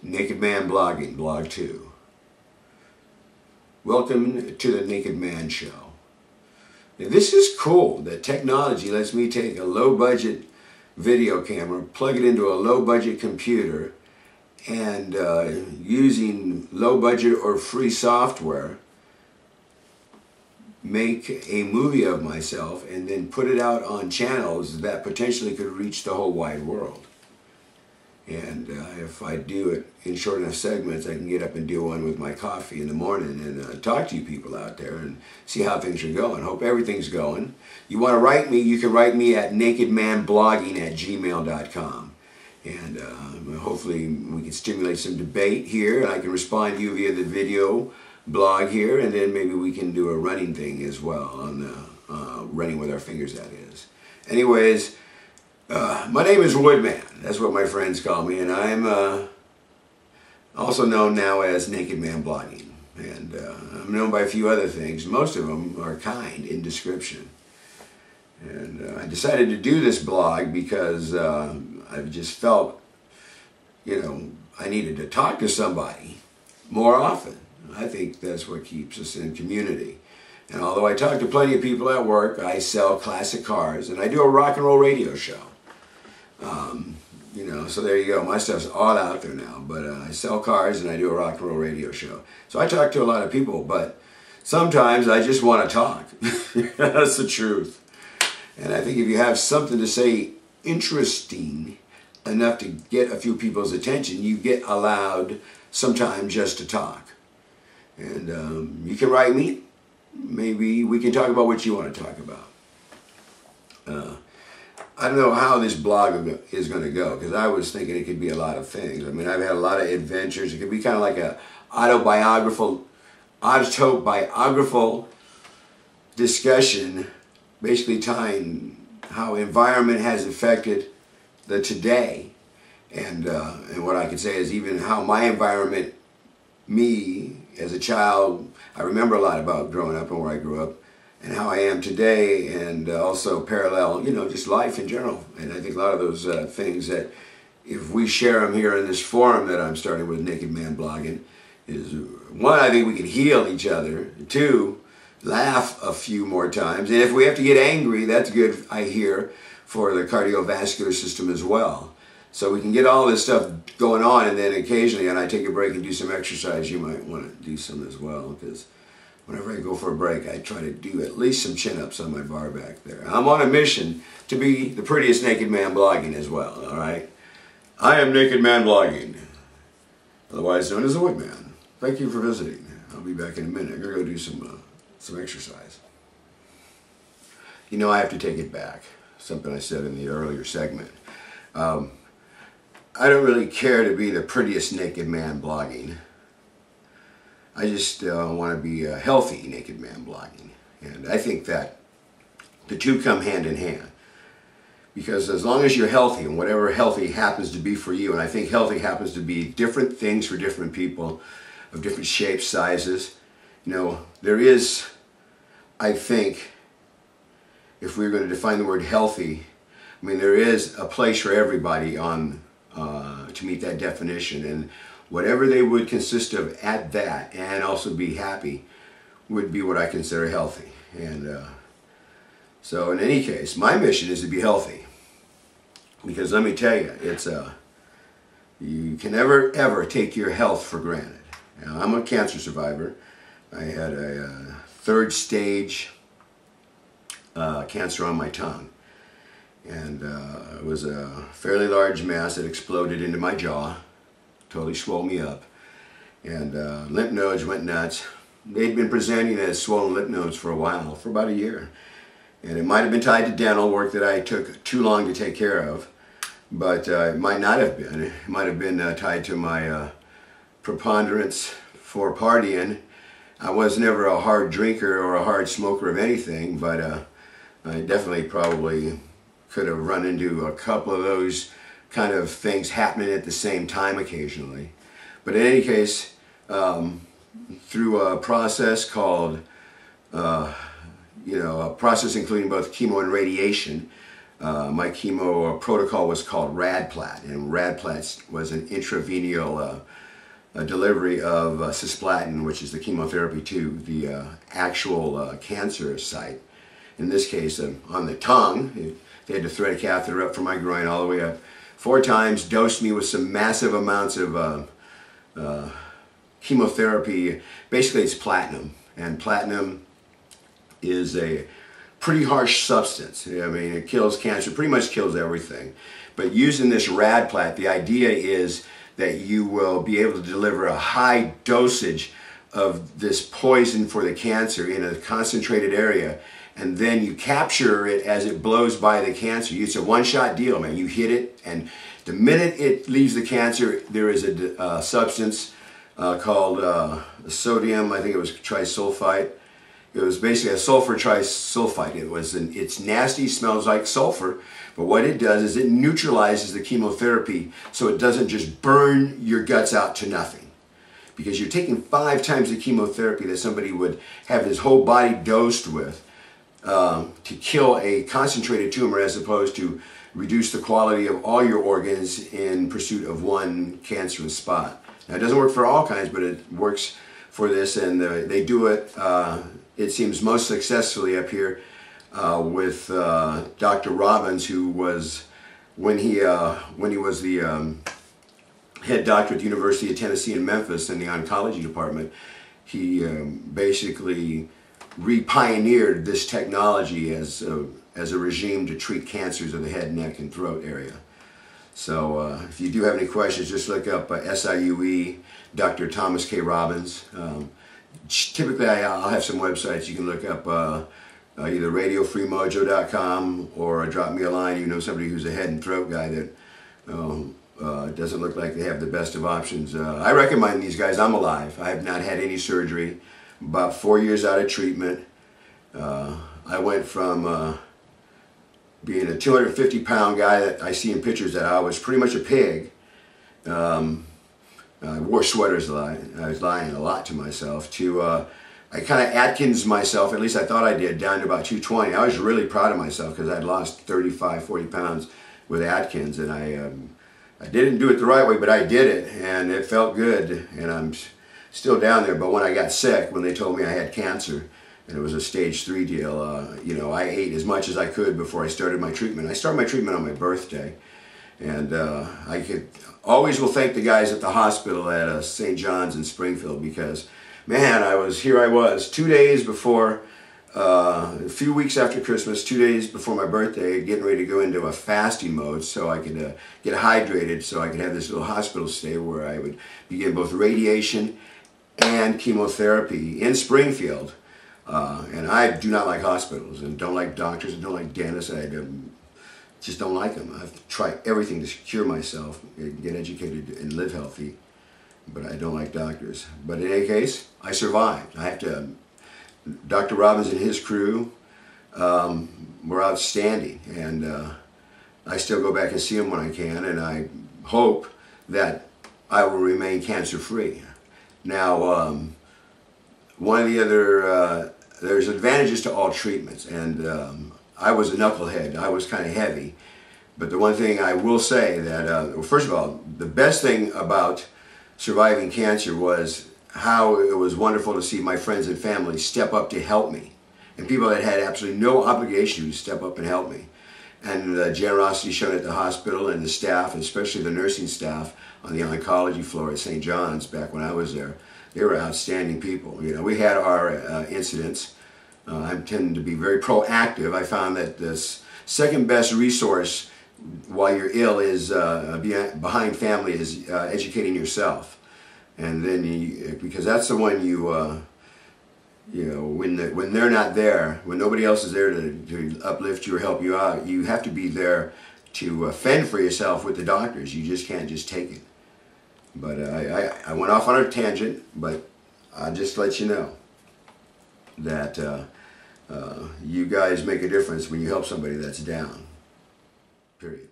Naked Man Blogging, Blog 2. Welcome to the Naked Man Show. Now, this is cool that technology lets me take a low-budget video camera, plug it into a low-budget computer, and using low-budget or free software, make a movie of myself and then put it out on channels that potentially could reach the whole wide world. And if I do it in short enough segments, I can get up and do one with my coffee in the morning and talk to you people out there and see how things are going. Hope everything's going. You want to write me, you can write me at nakedmanblogging@gmail.com. And hopefully we can stimulate some debate here, and I can respond to you via the video blog here, and then maybe we can do a running thing as well, on running with our fingers, that is. Anyways, my name is Woodman. That's what my friends call me, and I'm also known now as Naked Man Blogging. And I'm known by a few other things. Most of them are kind in description. And I decided to do this blog because I've just felt, I needed to talk to somebody more often. I think that's what keeps us in community. And although I talk to plenty of people at work, I sell classic cars, and I do a rock and roll radio show. So there you go. My stuff's all out there now, but I sell cars and I do a rock and roll radio show. So I talk to a lot of people, but sometimes I just want to talk. That's the truth. And I think if you have something to say interesting enough to get a few people's attention, you get allowed sometimes just to talk. And you can write me. Maybe we can talk about what you want to talk about. I don't know how this blog is going to go, because I was thinking it could be a lot of things. I mean, I've had a lot of adventures. It could be kind of like a autobiographical discussion, basically tying how environment has affected the today. And what I could say is even how my environment, me as a child, I remember a lot about growing up and where I grew up, and how I am today, and also parallel, just life in general. And I think a lot of those things that if we share them here in this forum that I'm starting with, Naked Man Blogging, is one, I think we can heal each other. Two, laugh a few more times. And if we have to get angry, that's good, I hear, for the cardiovascular system as well. So we can get all this stuff going on, and then occasionally, and I take a break and do some exercise, you might want to do some as well, because whenever I go for a break, I try to do at least some chin-ups on my bar back there. I'm on a mission to be the prettiest naked man blogging as well, all right? I am Naked Man Blogging, otherwise known as the Woodman. Thank you for visiting. I'll be back in a minute. I'm going to go do some exercise. I have to take it back, something I said in the earlier segment. I don't really care to be the prettiest naked man blogging. I just want to be a healthy naked man blogging. And I think that the two come hand in hand. Because as long as you're healthy, and whatever healthy happens to be for you, and I think healthy happens to be different things for different people, of different shapes, sizes, there is, I think, if we're going to define the word healthy, there is a place for everybody on to meet that definition, and whatever they would consist of at that, and also be happy, would be what I consider healthy. And so in any case, my mission is to be healthy, because let me tell you, you can never ever take your health for granted. Now, I'm a cancer survivor. I had a third stage cancer on my tongue. And it was a fairly large mass that exploded into my jaw, totally swelled me up. And lymph nodes went nuts. They'd been presenting as swollen lymph nodes for a while, for about a year. And it might have been tied to dental work that I took too long to take care of, but it might not have been. It might have been tied to my preponderance for partying. I was never a hard drinker or a hard smoker of anything, but I definitely probably could have run into a couple of those kind of things happening at the same time occasionally. But in any case, through a process called, a process including both chemo and radiation, my chemo protocol was called Radplat, and Radplat was an intravenous delivery of cisplatin, which is the chemotherapy, to the actual cancer site. In this case, on the tongue. They had to thread a catheter up from my groin all the way up 4 times, dosed me with some massive amounts of chemotherapy. Basically, it's platinum, and platinum is a pretty harsh substance. I mean, it kills cancer, pretty much kills everything. But using this Radplat, the idea is that you will be able to deliver a high dosage of this poison for the cancer in a concentrated area, and then you capture it as it blows by the cancer. It's a one-shot deal, man. You hit it, and the minute it leaves the cancer, there is a substance called sodium, I think it was trisulfite. It was basically a sulfur trisulfite. It's nasty, smells like sulfur, but what it does is it neutralizes the chemotherapy so it doesn't just burn your guts out to nothing. Because you're taking 5 times the chemotherapy that somebody would have his whole body dosed with to kill a concentrated tumor, as opposed to reduce the quality of all your organs in pursuit of one cancerous spot. Now, it doesn't work for all kinds, but it works for this, and they do it, it seems, most successfully up here with Dr. Robbins, who was, when he was the head doctor at the University of Tennessee in Memphis in the oncology department, he basically re-pioneered this technology as a regime to treat cancers of the head, neck, and throat area. So if you do have any questions, just look up SIUE, Dr. Thomas K. Robbins. Typically, I'll have some websites you can look up, either radiofreemojo.com, or drop me a line. You know somebody who's a head and throat guy that doesn't look like they have the best of options. I recommend these guys. I'm alive. I have not had any surgery. About 4 years out of treatment. I went from being a 250-pound guy that I see in pictures that I was pretty much a pig. I wore sweaters a lot. I was lying a lot to myself. To I kind of Atkins myself, at least I thought I did, down to about 220. I was really proud of myself because I'd lost 35, 40 pounds with Atkins, and I didn't do it the right way, but I did it, and it felt good, and I'm still down there. But when I got sick, when they told me I had cancer, and it was a stage 3 deal, you know, I ate as much as I could before I started my treatment. I started my treatment on my birthday, and I always will thank the guys at the hospital at St. John's in Springfield, because, man, I was 2 days before, a few weeks after Christmas, 2 days before my birthday, getting ready to go into a fasting mode so I could get hydrated, so I could have this little hospital stay where I would begin both radiation and chemotherapy in Springfield. And I do not like hospitals, and don't like doctors, and don't like dentists. I just don't like them. I've tried everything to cure myself, get educated, and live healthy, but I don't like doctors. But in any case, I survived. I have to. Dr. Robbins and his crew were outstanding, and I still go back and see them when I can, and I hope that I will remain cancer-free. Now, one of the other, there's advantages to all treatments, and I was a knucklehead. I was kind of heavy, but the one thing I will say that, well, first of all, the best thing about surviving cancer was how it was wonderful to see my friends and family step up to help me, and people that had absolutely no obligation to step up and help me. And the generosity shown at the hospital, and the staff, especially the nursing staff on the oncology floor at St. John's back when I was there, they were outstanding people. You know, we had our incidents. I tend to be very proactive. I found that the second best resource while you're ill is behind family is educating yourself. And then because that's the one you know, when they're not there, when nobody else is there to uplift you or help you out, you have to be there to fend for yourself with the doctors. You just can't just take it. But I went off on a tangent, but I'll just let you know that you guys make a difference when you help somebody that's down. Period.